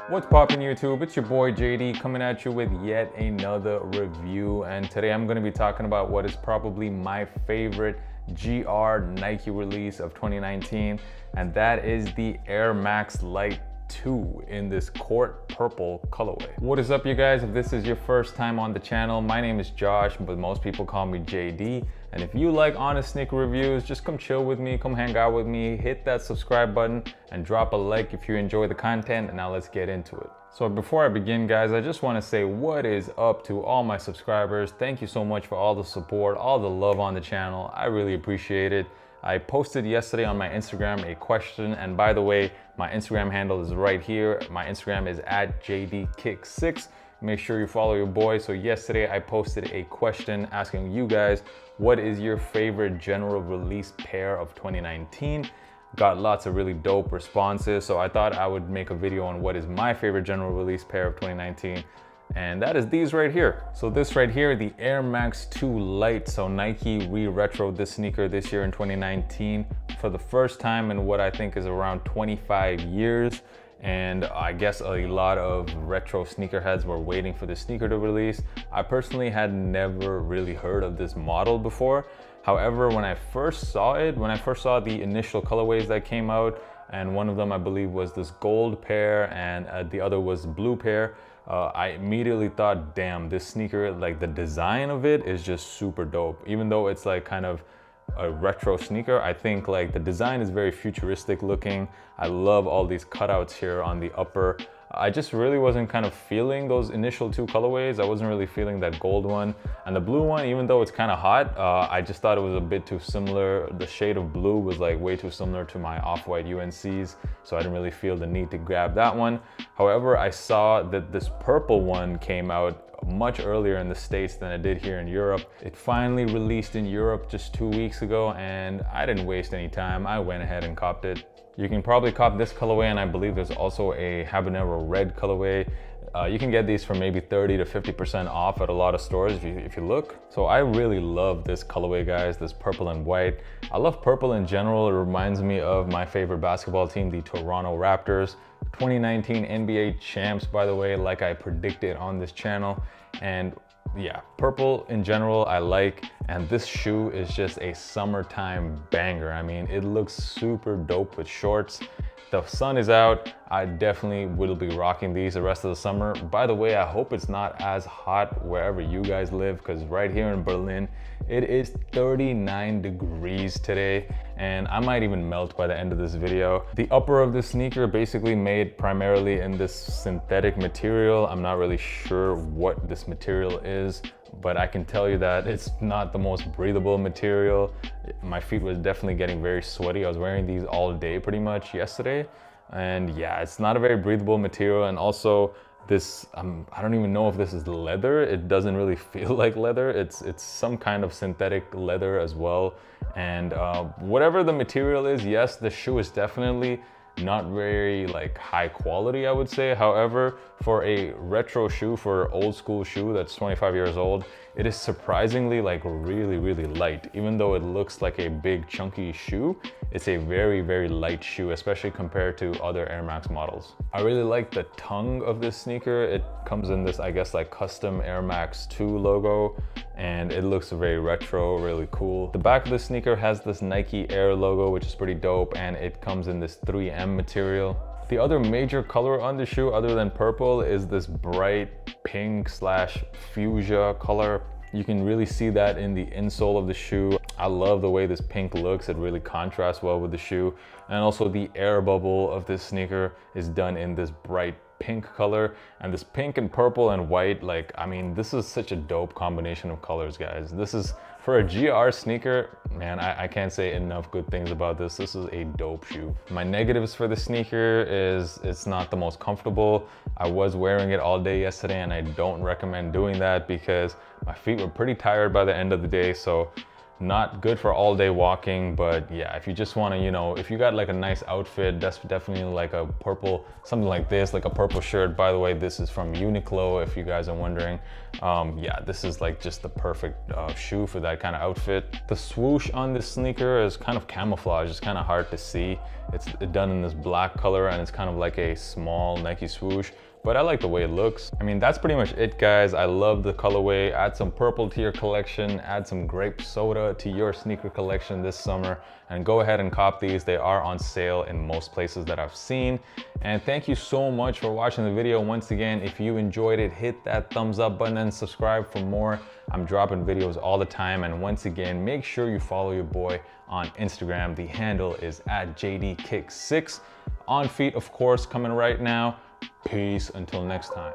What's poppin' YouTube? It's your boy JD coming at you with yet another review, and today I'm going to be talking about what is probably my favorite GR Nike release of 2019, and that is the Air Max Light 2 in this court purple colorway. What is up, you guys? If this is your first time on the channel, my name is Josh, but most people call me JD. And if you like honest sneaker reviews, just come chill with me, come hang out with me, hit that subscribe button and drop a like if you enjoy the content. And now let's get into it. So before I begin, guys, I just want to say what is up to all my subscribers. Thank you so much for all the support, all the love on the channel. I really appreciate it. I posted yesterday on my Instagram a question, and by the way, my Instagram handle is right here. My Instagram is at JDKick6. Make sure you follow your boy. So yesterday I posted a question asking you guys, what is your favorite general release pair of 2019? Got lots of really dope responses, so I thought I would make a video on what is my favorite general release pair of 2019. And that is these right here. So this right here, the Air Max 2 Light. So Nike re-retroed this sneaker this year in 2019 for the first time in what I think is around 25 years. And I guess a lot of retro sneakerheads were waiting for this sneaker to release. I personally had never really heard of this model before. However, when I first saw the initial colorways that came out, and one of them I believe was this gold pair and the other was blue pair, I immediately thought, damn, this sneaker, like the design of it is just super dope. Even though it's like kind of a retro sneaker, I think like the design is very futuristic looking. I love all these cutouts here on the upper. I just really wasn't kind of feeling those initial two colorways. I wasn't really feeling that gold one. And the blue one, even though it's kind of hot, I just thought it was a bit too similar. The shade of blue was like way too similar to my off-white UNCs, so I didn't really feel the need to grab that one. However, I saw that this purple one came out much earlier in the States than it did here in Europe. It finally released in Europe just 2 weeks ago, and I didn't waste any time. I went ahead and copped it. You can probably cop this colorway, and I believe there's also a habanero red colorway. You can get these for maybe 30 to 50% off at a lot of stores if you look. So I really love this colorway, guys, this purple and white. I love purple in general. It reminds me of my favorite basketball team, the Toronto Raptors. 2019 NBA champs, by the way, like I predicted on this channel. And yeah, purple in general I like, and this shoe is just a summertime banger. I mean, it looks super dope with shorts. The sun is out. I definitely will be rocking these the rest of the summer. By the way, I hope it's not as hot wherever you guys live, because right here in Berlin, it is 39 degrees today, and I might even melt by the end of this video. The upper of this sneaker basically made primarily in this synthetic material. I'm not really sure what this material is, but I can tell you that it's not the most breathable material. My feet was definitely getting very sweaty. I was wearing these all day pretty much yesterday. And yeah, it's not a very breathable material. And also this, I don't even know if this is leather. It doesn't really feel like leather. It's some kind of synthetic leather as well. And whatever the material is, yes, the shoe is definitely not very like high quality, I would say. However, for a retro shoe, for an old school shoe that's 25 years old, it is surprisingly like really light. Even though it looks like a big chunky shoe, it's a very light shoe, especially compared to other Air Max models. I really like the tongue of this sneaker. It comes in this, I guess, like custom Air Max 2 logo, and it looks very retro, really cool. The back of the sneaker has this Nike Air logo, which is pretty dope, and it comes in this 3M material. The other major color on the shoe, other than purple, is this bright pink slash fuchsia color. You can really see that in the insole of the shoe. I love the way this pink looks. It really contrasts well with the shoe. And also the air bubble of this sneaker is done in this bright pink color, and this pink and purple and white, like, I mean, this is such a dope combination of colors, guys. This is, for a GR sneaker, man, I can't say enough good things about this. This is a dope shoe. My negatives for the sneaker is it's not the most comfortable. I was wearing it all day yesterday, and I don't recommend doing that because my feet were pretty tired by the end of the day. So Not good for all day walking, but yeah, if you just want to, you know, if you got like a nice outfit, that's definitely like a purple, something like this, like a purple shirt. By the way, this is from Uniqlo, if you guys are wondering. Yeah, this is like just the perfect shoe for that kind of outfit. The swoosh on this sneaker is kind of camouflage. It's kind of hard to see. It's done in this black color, and it's kind of like a small Nike swoosh, but I like the way it looks. I mean, that's pretty much it, guys. I love the colorway. Add some purple to your collection, add some grape soda to your sneaker collection this summer, and go ahead and cop these. They are on sale in most places that I've seen. And thank you so much for watching the video. Once again, if you enjoyed it, hit that thumbs up button and subscribe for more. I'm dropping videos all the time. And once again, make sure you follow your boy on Instagram. The handle is @JDKick6. On Feet, of course, coming right now. Peace until next time.